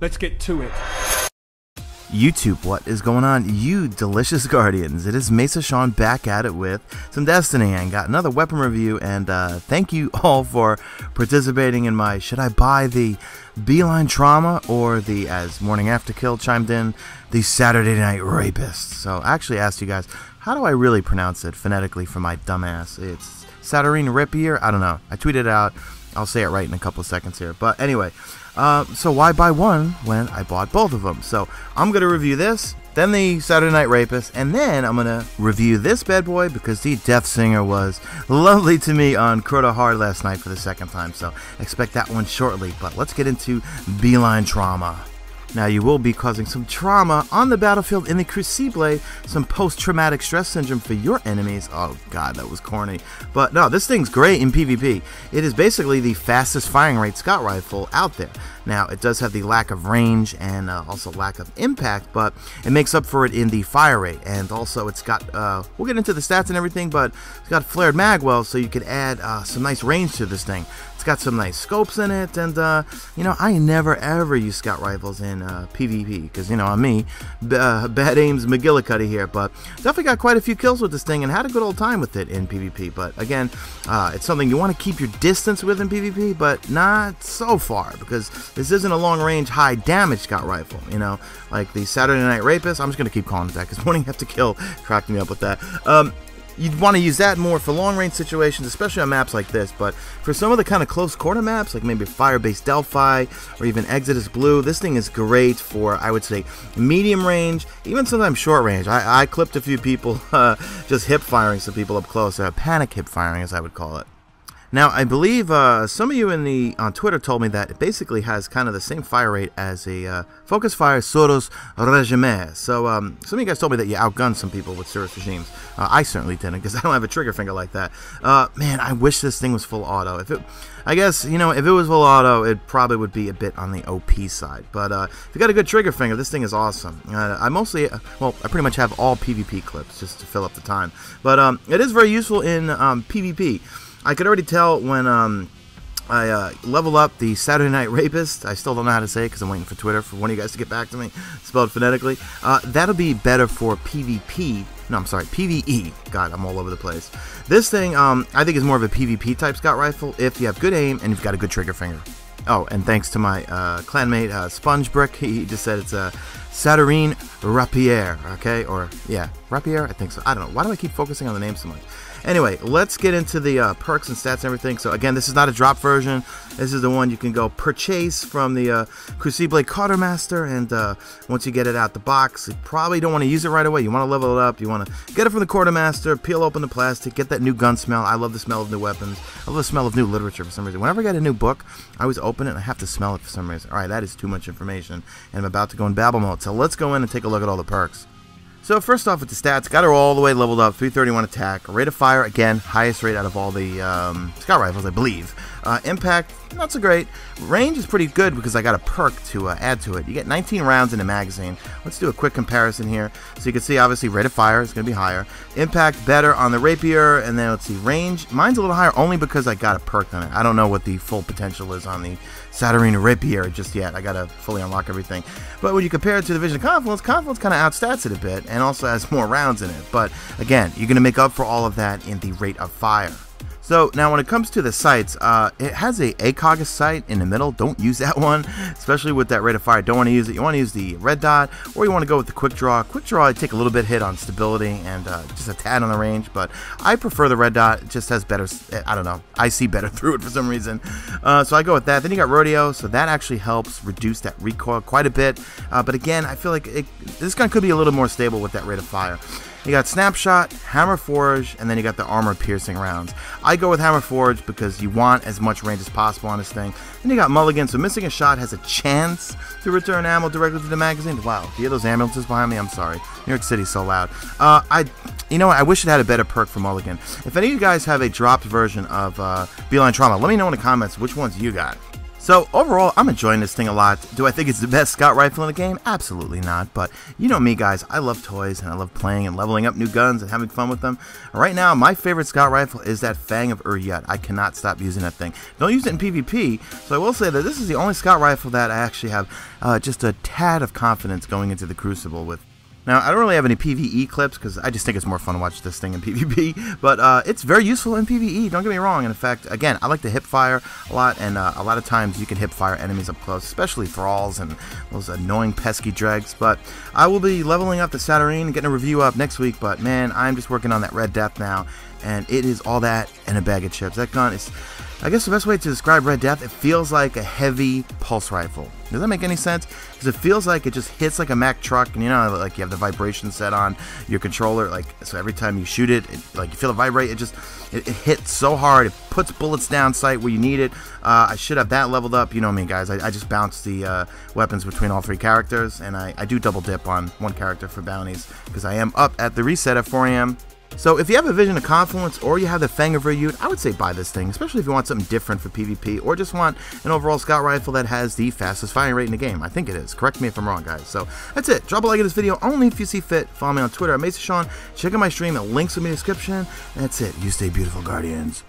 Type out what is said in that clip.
Let's get to it. YouTube, what is going on, you delicious guardians? It is Mesa Sean back at it with some Destiny and got another weapon review, and thank you all for participating in my should I buy the Beeline Trauma or the, as Morning After Kill chimed in, the Saturday Night Rapist. So I actually asked you guys, how do I really pronounce it phonetically for my dumbass? It's Saturday Rapier? I don't know. I tweeted it out. I'll say it right in a couple of seconds here. But anyway, so why buy one when I bought both of them? So I'm going to review this, then the Saturday Night Rapist, and then I'm going to review this bad boy because the Death Singer was lovely to me on Crota Hard last night for the second time. So expect that one shortly. But let's get into Beeline Trauma. Now, you will be causing some trauma on the battlefield in the Crucible, some post-traumatic stress syndrome for your enemies. Oh god, that was corny. But no, this thing's great in PvP. It is basically the fastest firing rate scout rifle out there. Now, it does have the lack of range and also lack of impact, but it makes up for it in the fire rate. And also, it's got, we'll get into the stats and everything, but it's got flared mag wells, so you could add some nice range to this thing. It's got some nice scopes in it, and you know, I never ever use scout rifles in PvP because, you know, I'm me, bad aims McGillicuddy here, but definitely got quite a few kills with this thing and had a good old time with it in PvP. But again, it's something you want to keep your distance with in PvP, but not so far because this isn't a long range, high damage scout rifle, you know, like the Saturday Night Rapist. I'm just going to keep calling it that because Morning After Kill cracked me up with that. You'd want to use that more for long-range situations, especially on maps like this, but for some of the kind of close-quarter maps, like maybe Fire-Based Delphi or even Exodus Blue, this thing is great for, I would say, medium range, even sometimes short range. I clipped a few people just hip-firing some people up close, panic hip-firing, as I would call it. Now, I believe some of you on Twitter told me that it basically has kind of the same fire rate as a Focus Fire Soros Regime. So some of you guys told me that you outgunned some people with Soros regimes. I certainly didn't because I don't have a trigger finger like that. Man, I wish this thing was full auto. I guess, you know, if it was full auto, it probably would be a bit on the OP side. But if you got a good trigger finger, this thing is awesome. I mostly, well, I pretty much have all PvP clips just to fill up the time. But it is very useful in PvP. I could already tell when I level up the Saturday Night Rapist. I still don't know how to say it because I'm waiting for Twitter for one of you guys to get back to me, spelled phonetically. That'll be better for PvP. No, I'm sorry, PvE. God, I'm all over the place. This thing, I think, is more of a PvP type scout rifle if you have good aim and you've got a good trigger finger. Oh, and thanks to my clanmate Sponge Brick, he just said it's a Saturday Rapier, okay? Or, yeah, Rapier? I think so. I don't know. Why do I keep focusing on the name so much? Anyway, let's get into the perks and stats and everything. So again, this is not a drop version. This is the one you can go purchase from the Crucible Quartermaster, and once you get it out the box, you probably don't want to use it right away. You want to level it up. You want to get it from the Quartermaster, peel open the plastic, get that new gun smell. I love the smell of new weapons. I love the smell of new literature for some reason. Whenever I get a new book, I always open it and I have to smell it for some reason. Alright, that is too much information, and I'm about to go in babble mode. So let's go in and take a look at all the perks. So first off with the stats, got her all the way leveled up, 331 attack, rate of fire, again, highest rate out of all the scout rifles, I believe. Impact, not so great. Range is pretty good because I got a perk to add to it. You get 19 rounds in the magazine. Let's do a quick comparison here. So you can see, obviously, rate of fire is going to be higher. Impact, better on the Rapier, and then let's see, range. Mine's a little higher only because I got a perk on it. I don't know what the full potential is on the Saturday Rapier just yet. I got to fully unlock everything. But when you compare it to the Vision of Confluence, Confluence kind of outstats it a bit and also has more rounds in it. But again, you're going to make up for all of that in the rate of fire. So now when it comes to the sights, it has a ACOG sight in the middle. Don't use that one, especially with that rate of fire. Don't want to use it. You want to use the red dot, or you want to go with the quick draw. Quick draw, I take a little bit hit on stability and just a tad on the range, but I prefer the red dot. It just has better, I don't know, I see better through it for some reason. So I go with that. Then you got rodeo, so that actually helps reduce that recoil quite a bit. But again, I feel like this gun could be a little more stable with that rate of fire. You got Snapshot, Hammer Forge, and then you got the armor piercing rounds. I go with Hammer Forge because you want as much range as possible on this thing. Then you got Mulligan, so missing a shot has a chance to return ammo directly to the magazine. Wow, do you hear those ambulances behind me? I'm sorry. New York City's so loud. You know what? I wish it had a better perk for Mulligan. If any of you guys have a dropped version of Beeline Trauma, let me know in the comments which ones you got. So overall, I'm enjoying this thing a lot. Do I think it's the best scout rifle in the game? Absolutely not, but you know me guys, I love toys and I love playing and leveling up new guns and having fun with them. Right now, my favorite scout rifle is that Fang of Ur-Yet. I cannot stop using that thing. Don't use it in PvP, so I will say that this is the only scout rifle that I actually have just a tad of confidence going into the Crucible with. Now, I don't really have any PvE clips because I just think it's more fun to watch this thing in PvP, but it's very useful in PvE, don't get me wrong. And in fact, again, I like to hip fire a lot, and a lot of times you can hip fire enemies up close, especially thralls and those annoying pesky dregs. But I will be leveling up the Saturnine and getting a review up next week, but man, I'm just working on that Red Death now, and it is all that and a bag of chips. That gun is, I guess the best way to describe Red Death, it feels like a heavy pulse rifle. Does that make any sense? Because it feels like it just hits like a Mack truck, and you know, like you have the vibration set on your controller, like so every time you shoot it, like you feel it vibrate, it hits so hard, it puts bullets down sight where you need it. I should have that leveled up, you know me guys, I just bounce the weapons between all three characters, and I do double dip on one character for bounties, because I am up at the reset at 4 AM. So if you have a Vision of Confluence or you have the Fang of Ur-Yet, I would say buy this thing, especially if you want something different for PvP or just want an overall scout rifle that has the fastest firing rate in the game. I think it is. Correct me if I'm wrong, guys. So that's it. Drop a like on this video only if you see fit. Follow me on Twitter at Mesa Sean. Check out my stream. The links will be in the description. That's it. You stay beautiful, Guardians.